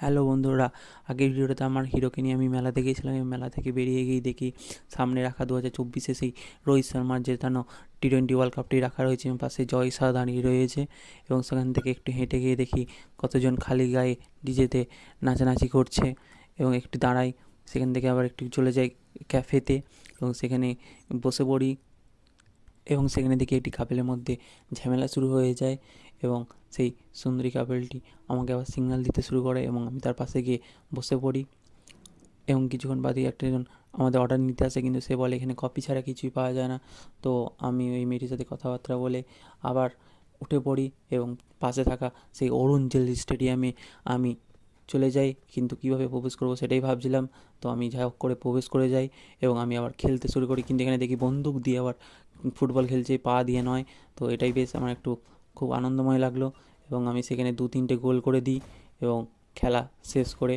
Hello বন্ধুরা, আগের ভিডিওটাতে আমার হিরোকে নিয়ে আমি মেলাতে গিয়েছিলাম এবং মেলা থেকে বেরিয়ে গিয়ে দেখি সামনে রাখা 2024-এ সেই রোহিত শর্মার জেতানো টি-20 ওয়ার্ল্ড কাপটি রাখা রয়েছে এবং পাশে জয় শাহ দাঁড়িয়ে রয়েছে। এবং সেখান থেকে একটু হেঁটে গিয়ে দেখি কতজন খালি গায়ে ডিজেতে নাচানাচি করছে এবং একটু দাঁড়াই। সেখান থেকে আবার একটু চলে যাই ক্যাফেতে এবং সেখানে বসে পড়ি এবং সেখানে দেখি একটি কাপেলের মধ্যে ঝামেলা শুরু হয়ে যায় এবং সেই সুন্দরী কাপেলটি আমাকে আবার সিগন্যাল দিতে শুরু করে এবং আমি তার পাশে গিয়ে বসে পড়ি এবং কিছুক্ষণ বাদেই একজন আমাদের অর্ডার নিতে আসে, কিন্তু সে বলে এখানে কফি ছাড়া কিছুই পাওয়া যায় না। তো আমি ওই মেয়েটির সাথে কথাবার্তা বলে আবার উঠে পড়ি এবং পাশে থাকা সেই অরুণ জেল স্টেডিয়ামে আমি চলে যাই, কিন্তু কীভাবে প্রবেশ করবো সেটাই ভাবছিলাম। তো আমি যাই হোক করে প্রবেশ করে যাই এবং আমি আবার খেলতে শুরু করি, কিন্তু এখানে দেখি বন্দুক দিয়ে আবার ফুটবল খেলছে, পা দিয়ে নয়। তো এটাই বেশ আমার একটু খুব আনন্দময় লাগলো এবং আমি সেখানে 2-3টে গোল করে দিই এবং খেলা শেষ করে